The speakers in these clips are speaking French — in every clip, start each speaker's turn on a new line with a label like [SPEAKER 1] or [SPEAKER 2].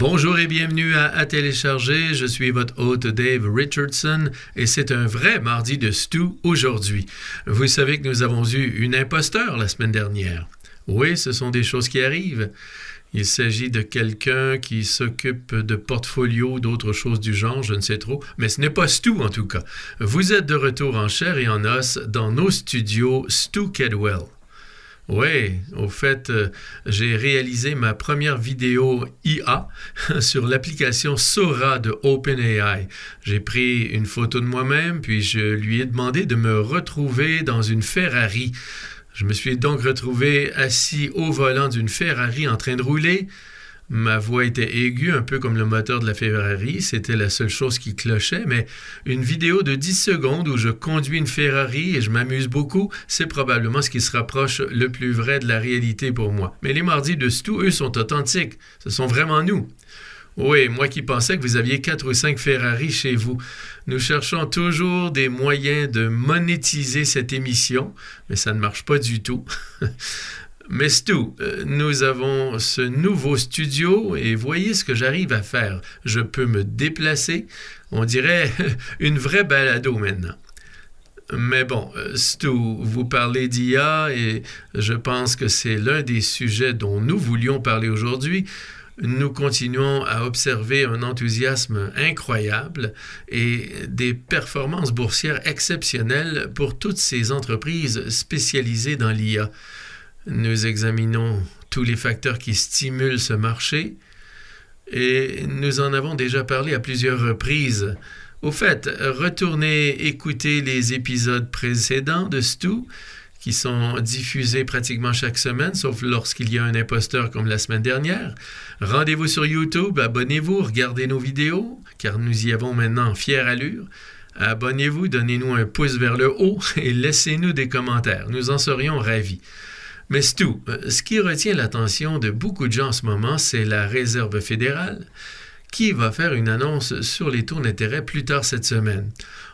[SPEAKER 1] Bonjour et bienvenue à télécharger. Je suis votre hôte Dave Richardson et c'est un vrai mardi de Stu aujourd'hui. Vous savez que nous avons eu une imposteur la semaine dernière. Oui, ce sont des choses qui arrivent. Il s'agit de quelqu'un qui s'occupe de portfolio, d'autres choses du genre, je ne sais trop, mais ce n'est pas Stu en tout cas. Vous êtes de retour en chair et en os dans nos studios Stu Kedwell. Oui, au fait, j'ai réalisé ma première vidéo IA sur l'application Sora de OpenAI. J'ai pris une photo de moi-même, puis je lui ai demandé de me retrouver dans une Ferrari. Je me suis donc retrouvé assis au volant d'une Ferrari en train de rouler. Ma voix était aiguë, un peu comme le moteur de la Ferrari. C'était la seule chose qui clochait, mais une vidéo de 10 secondes où je conduis une Ferrari et je m'amuse beaucoup, c'est probablement ce qui se rapproche le plus vrai de la réalité pour moi. Mais les mardis de Stu, eux, sont authentiques. Ce sont vraiment nous. Oui, moi qui pensais que vous aviez 4 ou 5 Ferrari chez vous. Nous cherchons toujours des moyens de monétiser cette émission, mais ça ne marche pas du tout. Mais Stu, nous avons ce nouveau studio et voyez ce que j'arrive à faire. Je peux me déplacer. On dirait une vraie balado maintenant. Mais bon, Stu, vous parlez d'IA et je pense que c'est l'un des sujets dont nous voulions parler aujourd'hui. Nous continuons à observer un enthousiasme incroyable et des performances boursières exceptionnelles pour toutes ces entreprises spécialisées dans l'IA. Nous examinons tous les facteurs qui stimulent ce marché et nous en avons déjà parlé à plusieurs reprises. Au fait, retournez écouter les épisodes précédents de Stu qui sont diffusés pratiquement chaque semaine, sauf lorsqu'il y a un imposteur comme la semaine dernière. Rendez-vous sur YouTube, abonnez-vous, regardez nos vidéos, car nous y avons maintenant fière allure. Abonnez-vous, donnez-nous un pouce vers le haut et laissez-nous des commentaires. Nous en serions ravis. Mais Stu, ce qui retient l'attention de beaucoup de gens en ce moment, c'est la Réserve fédérale qui va faire une annonce sur les taux d'intérêt plus tard cette semaine.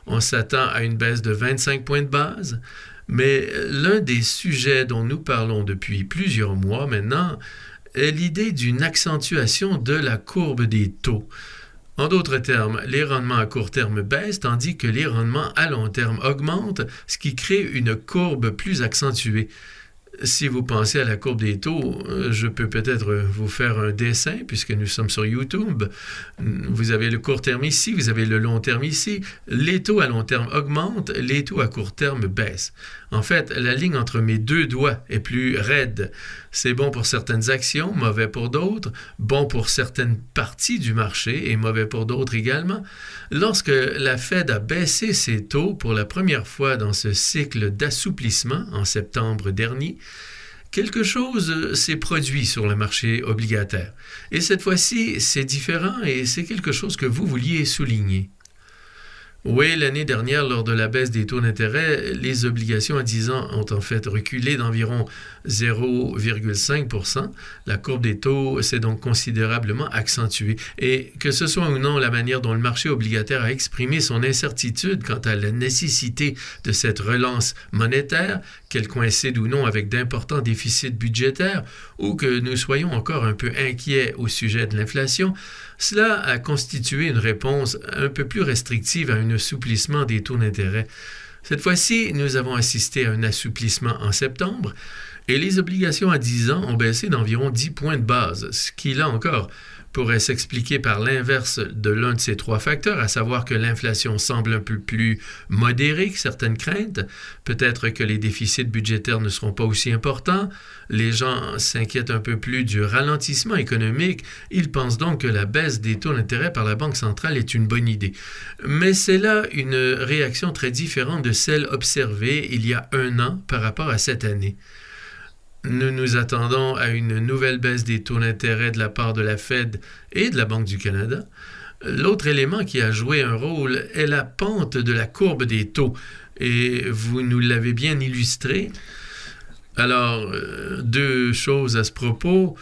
[SPEAKER 1] On s'attend à une baisse de 25 points de base, mais l'un des sujets dont nous parlons depuis plusieurs mois maintenant est l'idée d'une accentuation de la courbe des taux. En d'autres termes, les rendements à court terme baissent tandis que les rendements à long terme augmentent, ce qui crée une courbe plus accentuée. Si vous pensez à la courbe des taux, je peux peut-être vous faire un dessin puisque nous sommes sur YouTube. Vous avez le court terme ici, vous avez le long terme ici. Les taux à long terme augmentent, les taux à court terme baissent. En fait, la ligne entre mes deux doigts est plus raide. C'est bon pour certaines actions, mauvais pour d'autres, bon pour certaines parties du marché et mauvais pour d'autres également. Lorsque la Fed a baissé ses taux pour la première fois dans ce cycle d'assouplissement en septembre dernier, quelque chose s'est produit sur le marché obligataire. Et cette fois-ci, c'est différent et c'est quelque chose que vous vouliez souligner. Oui, l'année dernière, lors de la baisse des taux d'intérêt, les obligations à 10 ans ont en fait reculé d'environ 0,5 %. La courbe des taux s'est donc considérablement accentuée. Et que ce soit ou non la manière dont le marché obligataire a exprimé son incertitude quant à la nécessité de cette relance monétaire, qu'elle coïncide ou non avec d'importants déficits budgétaires, ou que nous soyons encore un peu inquiets au sujet de l'inflation, cela a constitué une réponse un peu plus restrictive à un assouplissement des taux d'intérêt. Cette fois-ci, nous avons assisté à un assouplissement en septembre et les obligations à 10 ans ont baissé d'environ 10 points de base, ce qui, là encore, pourrait s'expliquer par l'inverse de l'un de ces trois facteurs, à savoir que l'inflation semble un peu plus modérée que certaines craintes, peut-être que les déficits budgétaires ne seront pas aussi importants, les gens s'inquiètent un peu plus du ralentissement économique, ils pensent donc que la baisse des taux d'intérêt par la Banque centrale est une bonne idée. Mais c'est là une réaction très différente de celle observée il y a un an par rapport à cette année. Nous nous attendons à une nouvelle baisse des taux d'intérêt de la part de la Fed et de la Banque du Canada. L'autre élément qui a joué un rôle est la pente de la courbe des taux. Et vous nous l'avez bien illustré. Alors, deux choses à ce propos.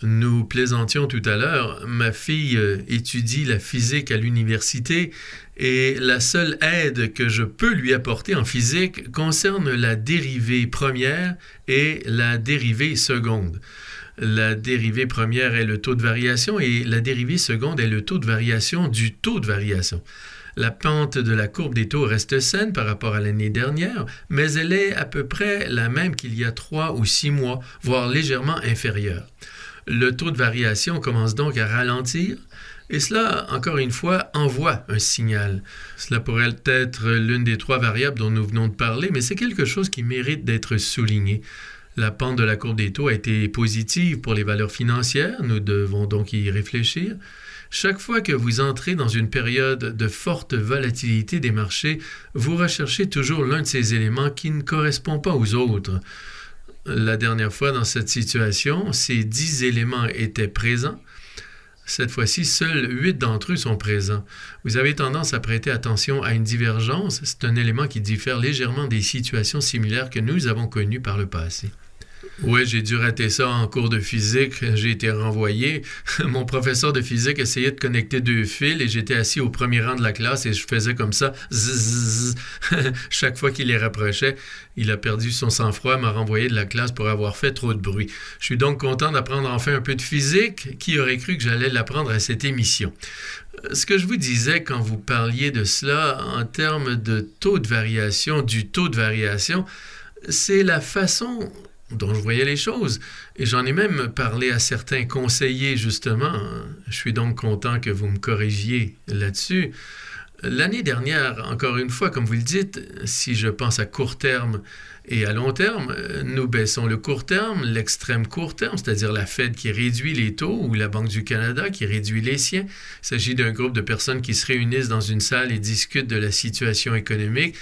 [SPEAKER 1] Nous plaisantions tout à l'heure. Ma fille étudie la physique à l'université et la seule aide que je peux lui apporter en physique concerne la dérivée première et la dérivée seconde. La dérivée première est le taux de variation et la dérivée seconde est le taux de variation du taux de variation. La pente de la courbe des taux reste saine par rapport à l'année dernière, mais elle est à peu près la même qu'il y a 3 ou 6 mois, voire légèrement inférieure. Le taux de variation commence donc à ralentir, et cela, encore une fois, envoie un signal. Cela pourrait être l'une des 3 variables dont nous venons de parler, mais c'est quelque chose qui mérite d'être souligné. La pente de la courbe des taux a été positive pour les valeurs financières, nous devons donc y réfléchir. Chaque fois que vous entrez dans une période de forte volatilité des marchés, vous recherchez toujours l'un de ces éléments qui ne correspond pas aux autres. La dernière fois, dans cette situation, ces 10 éléments étaient présents. Cette fois-ci, seuls 8 d'entre eux sont présents. Vous avez tendance à prêter attention à une divergence. C'est un élément qui diffère légèrement des situations similaires que nous avons connues par le passé. Oui, j'ai dû rater ça en cours de physique. J'ai été renvoyé. Mon professeur de physique essayait de connecter 2 fils et j'étais assis au premier rang de la classe et je faisais comme ça. Zzz. Chaque fois qu'il les rapprochait, il a perdu son sang-froid, m'a renvoyé de la classe pour avoir fait trop de bruit. Je suis donc content d'apprendre enfin un peu de physique. Qui aurait cru que j'allais l'apprendre à cette émission? Ce que je vous disais quand vous parliez de cela en termes de taux de variation, du taux de variation, c'est la façon dont je voyais les choses. Et j'en ai même parlé à certains conseillers, justement. Je suis donc content que vous me corrigiez là-dessus. L'année dernière, encore une fois, comme vous le dites, si je pense à court terme et à long terme, nous baissons le court terme, l'extrême court terme, c'est-à-dire la Fed qui réduit les taux ou la Banque du Canada qui réduit les siens. Il s'agit d'un groupe de personnes qui se réunissent dans une salle et discutent de la situation économique,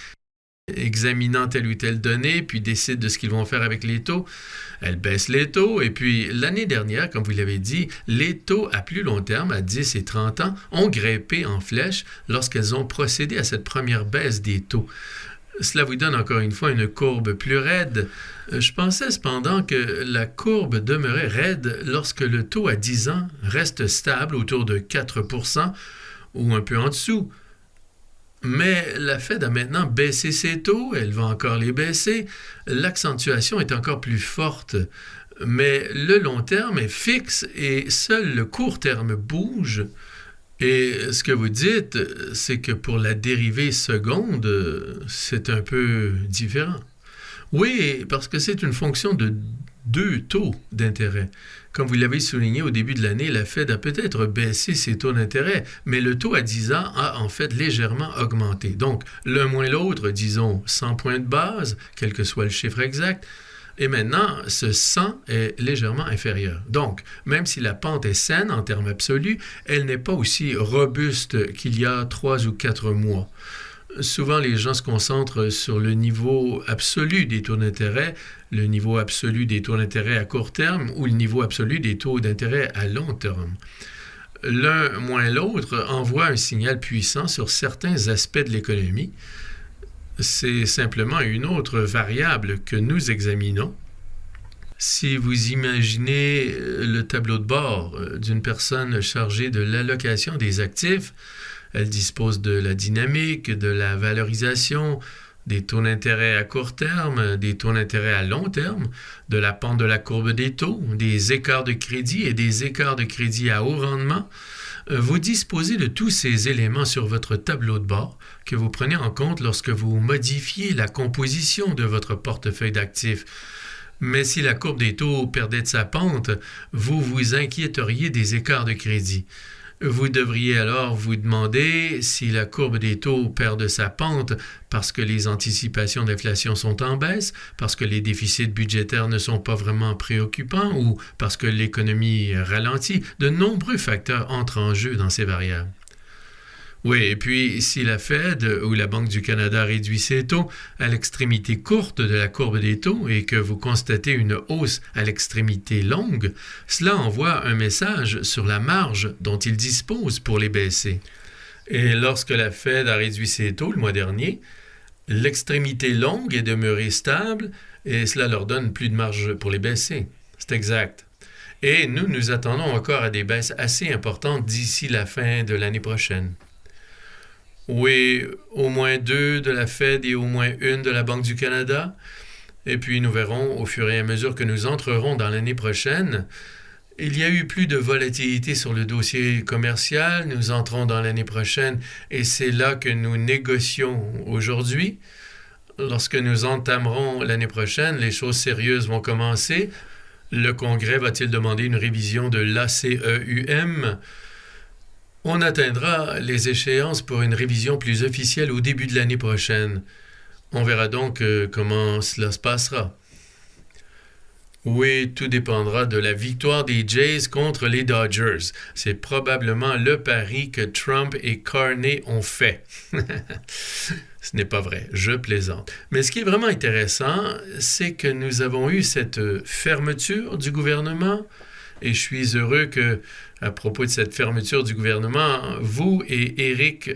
[SPEAKER 1] examinant telle ou telle donnée, puis décident de ce qu'ils vont faire avec les taux. Elles baissent les taux, et puis l'année dernière, comme vous l'avez dit, les taux à plus long terme, à 10 et 30 ans, ont grimpé en flèche lorsqu'elles ont procédé à cette première baisse des taux. Cela vous donne encore une fois une courbe plus raide. Je pensais cependant que la courbe demeurait raide lorsque le taux à 10 ans reste stable autour de 4% ou un peu en dessous. Mais la Fed a maintenant baissé ses taux, elle va encore les baisser. L'accentuation est encore plus forte, mais le long terme est fixe et seul le court terme bouge. Et ce que vous dites, c'est que pour la dérivée seconde, c'est un peu différent. Oui, parce que c'est une fonction de 2 taux d'intérêt. Comme vous l'avez souligné au début de l'année, la Fed a peut-être baissé ses taux d'intérêt, mais le taux à 10 ans a en fait légèrement augmenté. Donc, l'un moins l'autre, disons 100 points de base, quel que soit le chiffre exact, et maintenant, ce 100 est légèrement inférieur. Donc, même si la pente est saine en termes absolus, elle n'est pas aussi robuste qu'il y a 3 ou 4 mois. Souvent, les gens se concentrent sur le niveau absolu des taux d'intérêt, le niveau absolu des taux d'intérêt à court terme ou le niveau absolu des taux d'intérêt à long terme. L'un moins l'autre envoie un signal puissant sur certains aspects de l'économie. C'est simplement une autre variable que nous examinons. Si vous imaginez le tableau de bord d'une personne chargée de l'allocation des actifs, elle dispose de la dynamique, de la valorisation, des taux d'intérêt à court terme, des taux d'intérêt à long terme, de la pente de la courbe des taux, des écarts de crédit et des écarts de crédit à haut rendement. Vous disposez de tous ces éléments sur votre tableau de bord que vous prenez en compte lorsque vous modifiez la composition de votre portefeuille d'actifs. Mais si la courbe des taux perdait de sa pente, vous vous inquiéteriez des écarts de crédit. Vous devriez alors vous demander si la courbe des taux perd de sa pente parce que les anticipations d'inflation sont en baisse, parce que les déficits budgétaires ne sont pas vraiment préoccupants ou parce que l'économie ralentit. De nombreux facteurs entrent en jeu dans ces variables. Oui, et puis si la Fed ou la Banque du Canada réduit ses taux à l'extrémité courte de la courbe des taux et que vous constatez une hausse à l'extrémité longue, cela envoie un message sur la marge dont ils disposent pour les baisser. Et lorsque la Fed a réduit ses taux le mois dernier, l'extrémité longue est demeurée stable et cela leur donne plus de marge pour les baisser. C'est exact. Et nous attendons encore à des baisses assez importantes d'ici la fin de l'année prochaine. Oui, au moins 2 de la Fed et au moins 1 de la Banque du Canada. Et puis nous verrons au fur et à mesure que nous entrerons dans l'année prochaine. Il y a eu plus de volatilité sur le dossier commercial. Nous entrons dans l'année prochaine et c'est là que nous négocions aujourd'hui. Lorsque nous entamerons l'année prochaine, les choses sérieuses vont commencer. Le Congrès va-t-il demander une révision de l'ACEUM? On atteindra les échéances pour une révision plus officielle au début de l'année prochaine. On verra donc comment cela se passera. Oui, tout dépendra de la victoire des Jays contre les Dodgers. C'est probablement le pari que Trump et Carney ont fait. Ce n'est pas vrai, je plaisante. Mais ce qui est vraiment intéressant, c'est que nous avons eu cette fermeture du gouvernement. Et je suis heureux que, à propos de cette fermeture du gouvernement, vous et Eric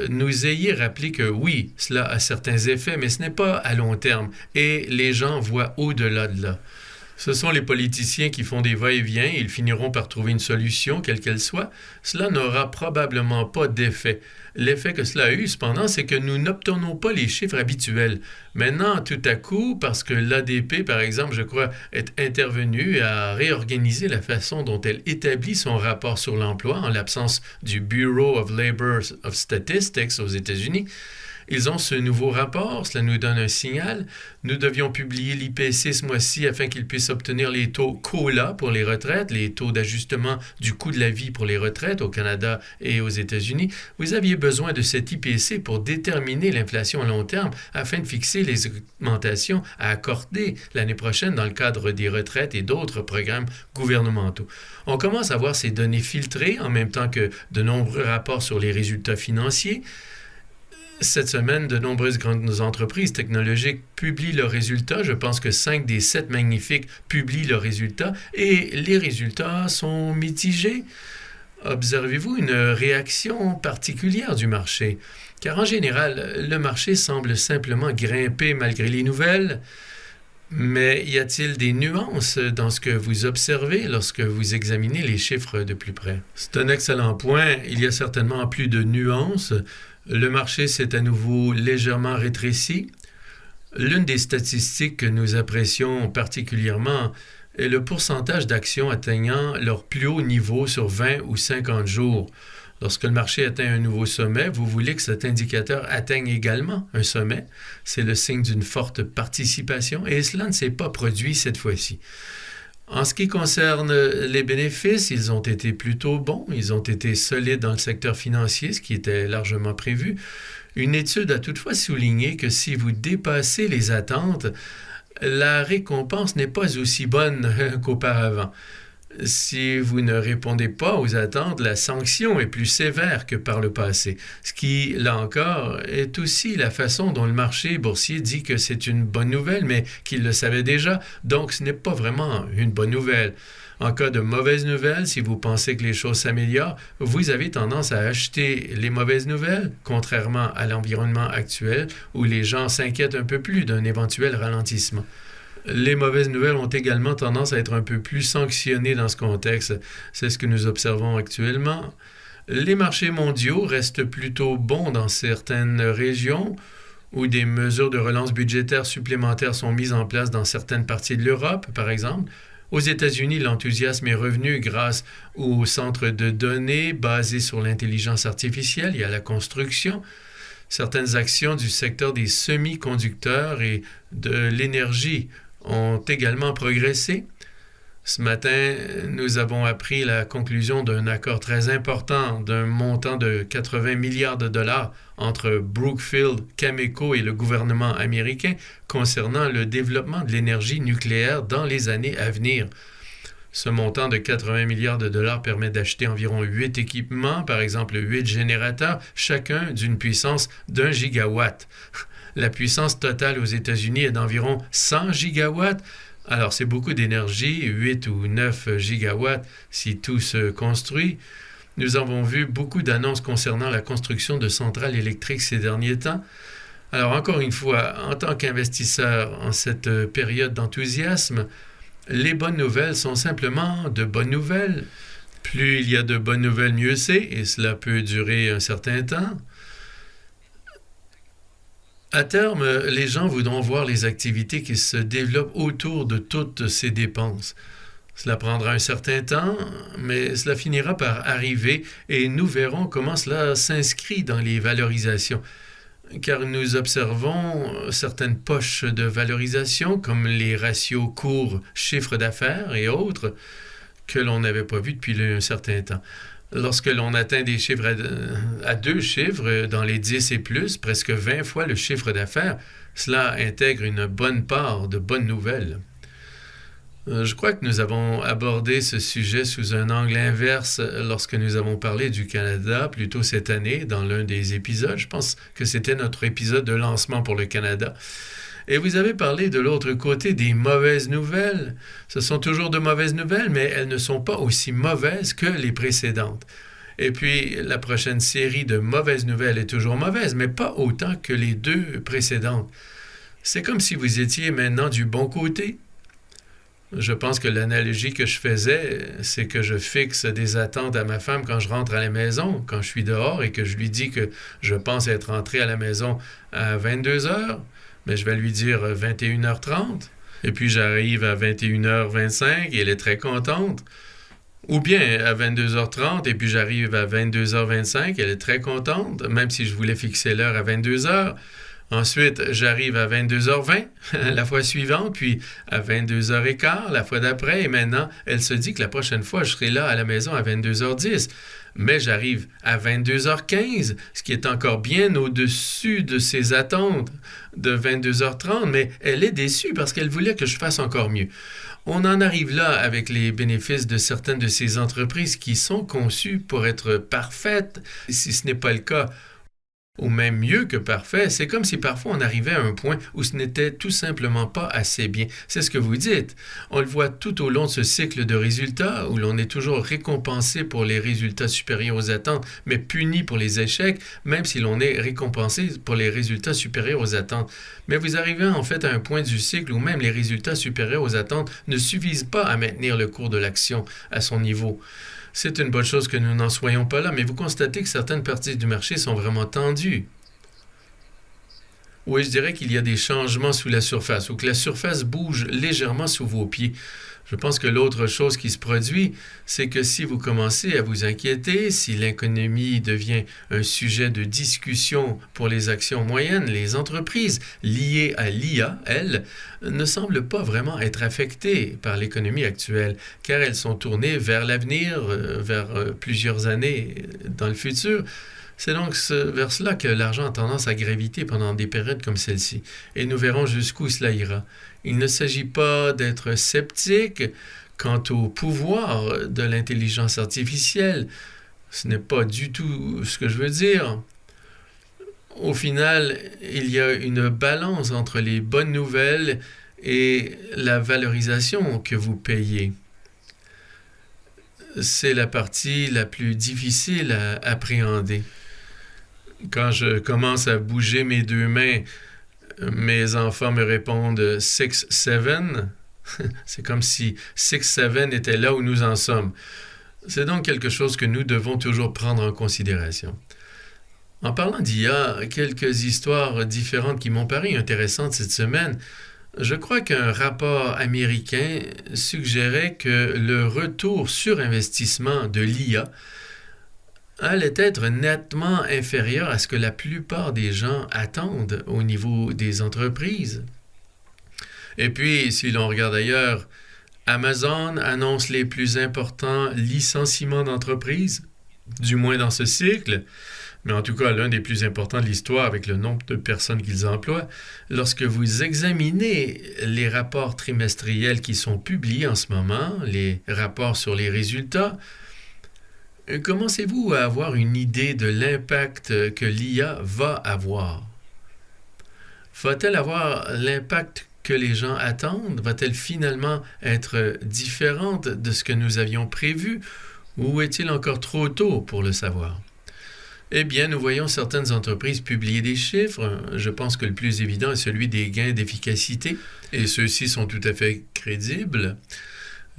[SPEAKER 1] nous ayez rappelé que oui, cela a certains effets, mais ce n'est pas à long terme. Et les gens voient au-delà de là. Ce sont les politiciens qui font des va-et-vient et ils finiront par trouver une solution, quelle qu'elle soit. Cela n'aura probablement pas d'effet. L'effet que cela a eu, cependant, c'est que nous n'obtenons pas les chiffres habituels. Maintenant, tout à coup, parce que l'ADP, par exemple, je crois, est intervenue à réorganiser la façon dont elle établit son rapport sur l'emploi en l'absence du Bureau of Labor of Statistics aux États-Unis, ils ont ce nouveau rapport, cela nous donne un signal. Nous devions publier l'IPC ce mois-ci afin qu'ils puissent obtenir les taux COLA pour les retraites, les taux d'ajustement du coût de la vie pour les retraites au Canada et aux États-Unis. Vous aviez besoin de cet IPC pour déterminer l'inflation à long terme afin de fixer les augmentations à accorder l'année prochaine dans le cadre des retraites et d'autres programmes gouvernementaux. On commence à voir ces données filtrées en même temps que de nombreux rapports sur les résultats financiers. Cette semaine, de nombreuses grandes entreprises technologiques publient leurs résultats. Je pense que 5 des 7 magnifiques publient leurs résultats et les résultats sont mitigés. Observez-vous une réaction particulière du marché? Car en général, le marché semble simplement grimper malgré les nouvelles. Mais y a-t-il des nuances dans ce que vous observez lorsque vous examinez les chiffres de plus près? C'est un excellent point. Il y a certainement plus de nuances. Le marché s'est à nouveau légèrement rétréci. L'une des statistiques que nous apprécions particulièrement est le pourcentage d'actions atteignant leur plus haut niveau sur 20 ou 50 jours. Lorsque le marché atteint un nouveau sommet, vous voulez que cet indicateur atteigne également un sommet. C'est le signe d'une forte participation et cela ne s'est pas produit cette fois-ci. En ce qui concerne les bénéfices, ils ont été plutôt bons, ils ont été solides dans le secteur financier, ce qui était largement prévu. Une étude a toutefois souligné que si vous dépassez les attentes, la récompense n'est pas aussi bonne qu'auparavant. Si vous ne répondez pas aux attentes, la sanction est plus sévère que par le passé. Ce qui, là encore, est aussi la façon dont le marché boursier dit que c'est une bonne nouvelle, mais qu'il le savait déjà, donc ce n'est pas vraiment une bonne nouvelle. En cas de mauvaise nouvelle, si vous pensez que les choses s'améliorent, vous avez tendance à acheter les mauvaises nouvelles, contrairement à l'environnement actuel où les gens s'inquiètent un peu plus d'un éventuel ralentissement. Les mauvaises nouvelles ont également tendance à être un peu plus sanctionnées dans ce contexte. C'est ce que nous observons actuellement. Les marchés mondiaux restent plutôt bons dans certaines régions où des mesures de relance budgétaire supplémentaires sont mises en place dans certaines parties de l'Europe, par exemple. Aux États-Unis, l'enthousiasme est revenu grâce aux centres de données basés sur l'intelligence artificielle et à la construction. Certaines actions du secteur des semi-conducteurs et de l'énergie ont également progressé. Ce matin, nous avons appris la conclusion d'un accord très important d'un montant de 80 milliards de dollars entre Brookfield, Cameco et le gouvernement américain concernant le développement de l'énergie nucléaire dans les années à venir. Ce montant de 80 milliards de dollars permet d'acheter environ 8 équipements, par exemple 8 générateurs, chacun d'une puissance d'1 gigawatt. La puissance totale aux États-Unis est d'environ 100 gigawatts. Alors, c'est beaucoup d'énergie, 8 ou 9 gigawatts si tout se construit. Nous avons vu beaucoup d'annonces concernant la construction de centrales électriques ces derniers temps. Alors, encore une fois, en tant qu'investisseur en cette période d'enthousiasme, les bonnes nouvelles sont simplement de bonnes nouvelles. Plus il y a de bonnes nouvelles, mieux c'est, et cela peut durer un certain temps. À terme, les gens voudront voir les activités qui se développent autour de toutes ces dépenses. Cela prendra un certain temps, mais cela finira par arriver et nous verrons comment cela s'inscrit dans les valorisations. Car nous observons certaines poches de valorisation, comme les ratios cours chiffre d'affaires et autres, que l'on n'avait pas vus depuis un certain temps. Lorsque l'on atteint des chiffres à 2 chiffres, dans les 10 et plus, presque 20 fois le chiffre d'affaires, cela intègre une bonne part de bonnes nouvelles. Je crois que nous avons abordé ce sujet sous un angle inverse lorsque nous avons parlé du Canada plus tôt cette année dans l'un des épisodes. Je pense que c'était notre épisode de lancement pour le Canada. Et vous avez parlé de l'autre côté des mauvaises nouvelles. Ce sont toujours de mauvaises nouvelles, mais elles ne sont pas aussi mauvaises que les précédentes. Et puis, la prochaine série de mauvaises nouvelles est toujours mauvaise, mais pas autant que les 2 précédentes. C'est comme si vous étiez maintenant du bon côté. Je pense que l'analogie que je faisais, c'est que je fixe des attentes à ma femme quand je rentre à la maison, quand je suis dehors et que je lui dis que je pense être rentré à la maison à 22 heures, mais je vais lui dire 21h30. Et puis j'arrive à 21h25 et elle est très contente. Ou bien à 22h30 et puis j'arrive à 22h25, elle est très contente, même si je voulais fixer l'heure à 22h. Ensuite, j'arrive à 22h20 la fois suivante, puis à 22h15 la fois d'après, et maintenant, elle se dit que la prochaine fois, je serai là à la maison à 22h10. Mais j'arrive à 22h15, ce qui est encore bien au-dessus de ses attentes de 22h30, mais elle est déçue parce qu'elle voulait que je fasse encore mieux. On en arrive là avec les bénéfices de certaines de ces entreprises qui sont conçues pour être parfaites. Si ce n'est pas le cas, ou même mieux que parfait, c'est comme si parfois on arrivait à un point où ce n'était tout simplement pas assez bien. C'est ce que vous dites. On le voit tout au long de ce cycle de résultats où l'on est toujours récompensé pour les résultats supérieurs aux attentes, mais puni pour les échecs, même si l'on est récompensé pour les résultats supérieurs aux attentes. Mais vous arrivez en fait à un point du cycle où même les résultats supérieurs aux attentes ne suffisent pas à maintenir le cours de l'action à son niveau. C'est une bonne chose que nous n'en soyons pas là, mais vous constatez que certaines parties du marché sont vraiment tendues. Oui, je dirais qu'il y a des changements sous la surface, ou que la surface bouge légèrement sous vos pieds. Je pense que l'autre chose qui se produit, c'est que si vous commencez à vous inquiéter, si l'économie devient un sujet de discussion pour les actions moyennes, les entreprises liées à l'IA, elles, ne semblent pas vraiment être affectées par l'économie actuelle, car elles sont tournées vers l'avenir, vers plusieurs années dans le futur. C'est donc vers cela que l'argent a tendance à graviter pendant des périodes comme celle-ci. Et nous verrons jusqu'où cela ira. Il ne s'agit pas d'être sceptique quant au pouvoir de l'intelligence artificielle. Ce n'est pas du tout ce que je veux dire. Au final, il y a une balance entre les bonnes nouvelles et la valorisation que vous payez. C'est la partie la plus difficile à appréhender. Quand je commence à bouger mes 2 mains, mes enfants me répondent 6, 7. C'est comme si 6, 7 était là où nous en sommes. C'est donc quelque chose que nous devons toujours prendre en considération. En parlant d'IA, quelques histoires différentes qui m'ont paru intéressantes cette semaine. Je crois qu'un rapport américain suggérait que le retour sur investissement de l'IA allait être nettement inférieur à ce que la plupart des gens attendent au niveau des entreprises. Et puis, si l'on regarde ailleurs, Amazon annonce les plus importants licenciements d'entreprises, du moins dans ce cycle, mais en tout cas l'un des plus importants de l'histoire avec le nombre de personnes qu'ils emploient. Lorsque vous examinez les rapports trimestriels qui sont publiés en ce moment, les rapports sur les résultats, commencez-vous à avoir une idée de l'impact que l'IA va avoir? Va-t-elle avoir l'impact que les gens attendent? Va-t-elle finalement être différente de ce que nous avions prévu? Ou est-il encore trop tôt pour le savoir? Eh bien, nous voyons certaines entreprises publier des chiffres. Je pense que le plus évident est celui des gains d'efficacité, et ceux-ci sont tout à fait crédibles.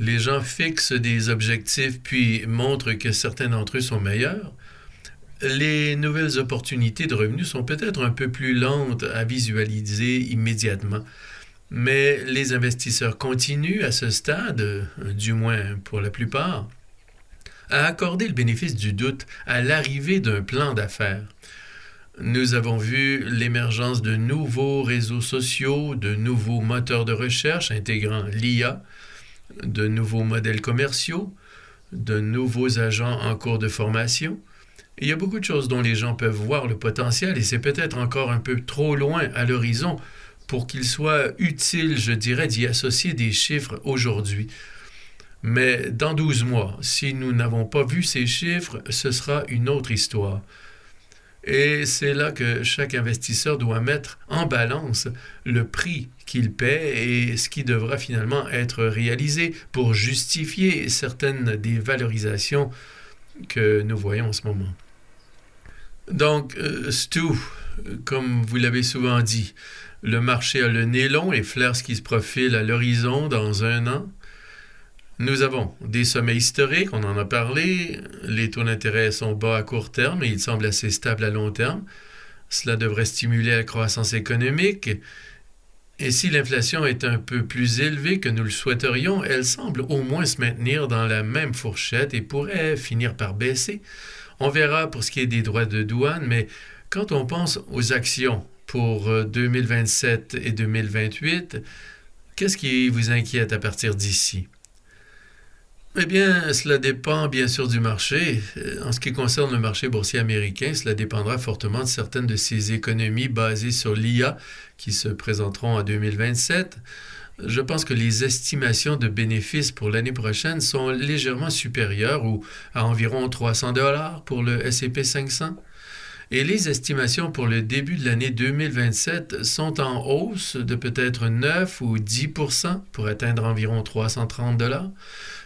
[SPEAKER 1] Les gens fixent des objectifs puis montrent que certains d'entre eux sont meilleurs. Les nouvelles opportunités de revenus sont peut-être un peu plus lentes à visualiser immédiatement, mais les investisseurs continuent à ce stade, du moins pour la plupart, à accorder le bénéfice du doute à l'arrivée d'un plan d'affaires. Nous avons vu l'émergence de nouveaux réseaux sociaux, de nouveaux moteurs de recherche intégrant l'IA, de nouveaux modèles commerciaux, de nouveaux agents en cours de formation. Il y a beaucoup de choses dont les gens peuvent voir le potentiel et c'est peut-être encore un peu trop loin à l'horizon pour qu'il soit utile, je dirais, d'y associer des chiffres aujourd'hui. Mais dans 12 mois, si nous n'avons pas vu ces chiffres, ce sera une autre histoire. Et c'est là que chaque investisseur doit mettre en balance le prix qu'il paie et ce qui devra finalement être réalisé pour justifier certaines des valorisations que nous voyons en ce moment. Donc, Stu, comme vous l'avez souvent dit, le marché a le nez long et flaire ce qui se profile à l'horizon dans 1 an. Nous avons des sommets historiques, on en a parlé, les taux d'intérêt sont bas à court terme et ils semblent assez stables à long terme. Cela devrait stimuler la croissance économique. Et si l'inflation est un peu plus élevée que nous le souhaiterions, elle semble au moins se maintenir dans la même fourchette et pourrait finir par baisser. On verra pour ce qui est des droits de douane, mais quand on pense aux actions pour 2027 et 2028, qu'est-ce qui vous inquiète à partir d'ici? Eh bien, cela dépend bien sûr du marché. En ce qui concerne le marché boursier américain, cela dépendra fortement de certaines de ces économies basées sur l'IA qui se présenteront en 2027. Je pense que les estimations de bénéfices pour l'année prochaine sont légèrement supérieures ou à environ $300 pour le S&P 500. Et les estimations pour le début de l'année 2027 sont en hausse de peut-être 9 ou 10% pour atteindre environ $330.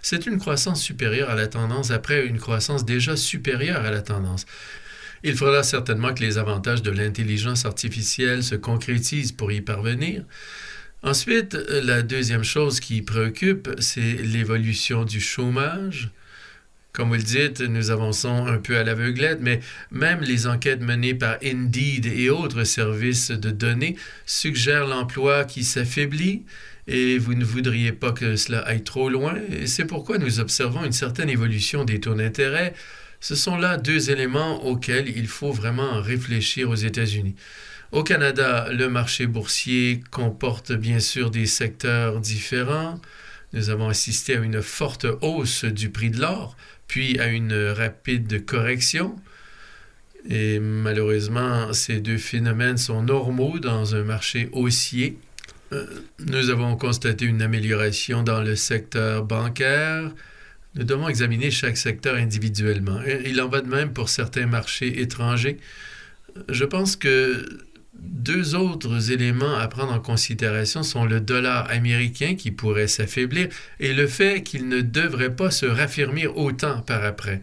[SPEAKER 1] C'est une croissance supérieure à la tendance après une croissance déjà supérieure à la tendance. Il faudra certainement que les avantages de l'intelligence artificielle se concrétisent pour y parvenir. Ensuite, la deuxième chose qui préoccupe, c'est l'évolution du chômage. Comme vous le dites, nous avançons un peu à l'aveuglette, mais même les enquêtes menées par Indeed et autres services de données suggèrent l'emploi qui s'affaiblit et vous ne voudriez pas que cela aille trop loin. Et c'est pourquoi nous observons une certaine évolution des taux d'intérêt. Ce sont là 2 éléments auxquels il faut vraiment réfléchir aux États-Unis. Au Canada, le marché boursier comporte bien sûr des secteurs différents. Nous avons assisté à une forte hausse du prix de l'or, puis à une rapide correction. Et malheureusement, ces 2 phénomènes sont normaux dans un marché haussier. Nous avons constaté une amélioration dans le secteur bancaire. Nous devons examiner chaque secteur individuellement. Il en va de même pour certains marchés étrangers. Je pense que 2 autres éléments à prendre en considération sont le dollar américain qui pourrait s'affaiblir et le fait qu'il ne devrait pas se raffermir autant par après.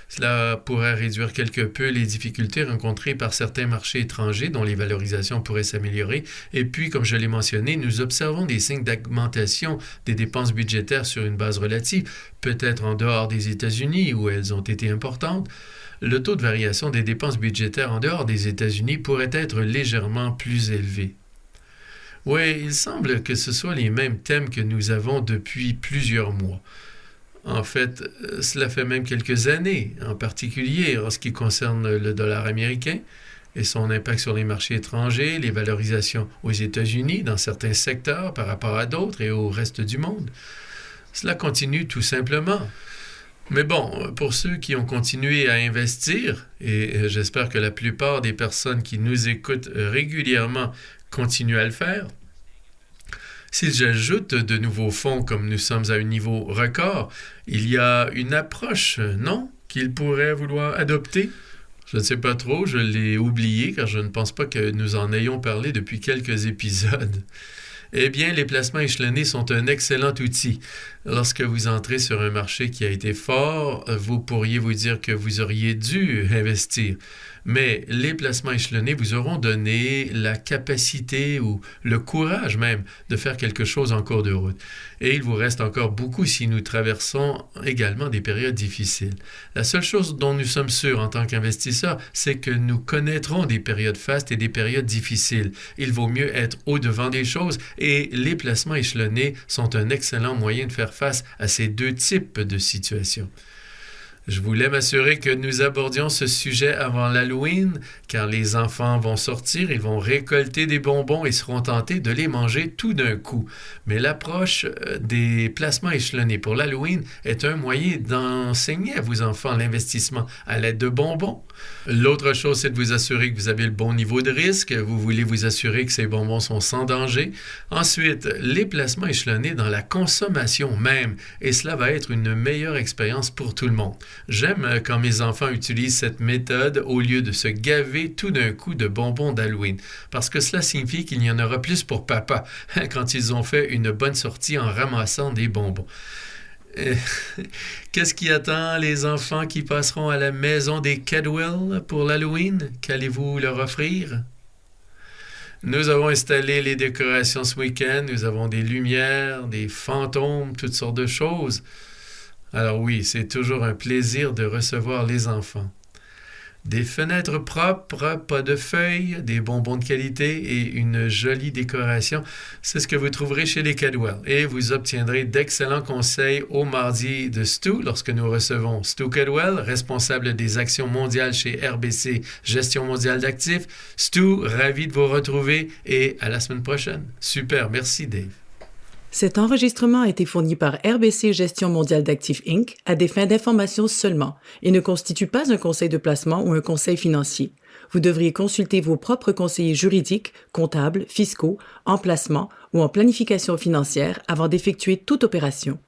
[SPEAKER 1] Cela pourrait réduire quelque peu les difficultés rencontrées par certains marchés étrangers dont les valorisations pourraient s'améliorer. Et puis, comme je l'ai mentionné, nous observons des signes d'augmentation des dépenses budgétaires sur une base relative, peut-être en dehors des États-Unis où elles ont été importantes. Le taux de variation des dépenses budgétaires en dehors des États-Unis pourrait être légèrement plus élevé. Oui, il semble que ce soit les mêmes thèmes que nous avons depuis plusieurs mois. En fait, cela fait même quelques années, en particulier en ce qui concerne le dollar américain et son impact sur les marchés étrangers, les valorisations aux États-Unis dans certains secteurs par rapport à d'autres et au reste du monde. Cela continue tout simplement. Mais bon, pour ceux qui ont continué à investir, et j'espère que la plupart des personnes qui nous écoutent régulièrement continuent à le faire, si j'ajoute de nouveaux fonds comme nous sommes à un niveau record, il y a une approche, non, qu'ils pourraient vouloir adopter? Je ne sais pas trop, je l'ai oublié car je ne pense pas que nous en ayons parlé depuis quelques épisodes. Eh bien, les placements échelonnés sont un excellent outil. Lorsque vous entrez sur un marché qui a été fort, vous pourriez vous dire que vous auriez dû investir. Mais les placements échelonnés vous auront donné la capacité ou le courage même de faire quelque chose en cours de route. Et il vous reste encore beaucoup si nous traversons également des périodes difficiles. La seule chose dont nous sommes sûrs en tant qu'investisseurs, c'est que nous connaîtrons des périodes fastes et des périodes difficiles. Il vaut mieux être au-devant des choses et les placements échelonnés sont un excellent moyen de faire face à ces deux types de situations. Je voulais m'assurer que nous abordions ce sujet avant l'Halloween, car les enfants vont sortir, ils vont récolter des bonbons et seront tentés de les manger tout d'un coup. Mais l'approche des placements échelonnés pour l'Halloween est un moyen d'enseigner à vos enfants l'investissement à l'aide de bonbons. L'autre chose, c'est de vous assurer que vous avez le bon niveau de risque. Vous voulez vous assurer que ces bonbons sont sans danger. Ensuite, les placements échelonnés dans la consommation même, et cela va être une meilleure expérience pour tout le monde. J'aime quand mes enfants utilisent cette méthode au lieu de se gaver tout d'un coup de bonbons d'Halloween, parce que cela signifie qu'il y en aura plus pour papa quand ils ont fait une bonne sortie en ramassant des bonbons. Qu'est-ce qui attend les enfants qui passeront à la maison des Cadwell pour l'Halloween? Qu'allez-vous leur offrir? Nous avons installé les décorations ce week-end, nous avons des lumières, des fantômes, toutes sortes de choses. Alors oui, c'est toujours un plaisir de recevoir les enfants. Des fenêtres propres, pas de feuilles, des bonbons de qualité et une jolie décoration, c'est ce que vous trouverez chez les Cadwell. Et vous obtiendrez d'excellents conseils au mardi de Stu lorsque nous recevons Stu Cadwell, responsable des actions mondiales chez RBC Gestion mondiale d'actifs. Stu, ravi de vous retrouver et à la semaine prochaine. Super, merci Dave.
[SPEAKER 2] Cet enregistrement a été fourni par RBC Gestion mondiale d'actifs Inc. à des fins d'information seulement et ne constitue pas un conseil de placement ou un conseil financier. Vous devriez consulter vos propres conseillers juridiques, comptables, fiscaux, en placement ou en planification financière avant d'effectuer toute opération.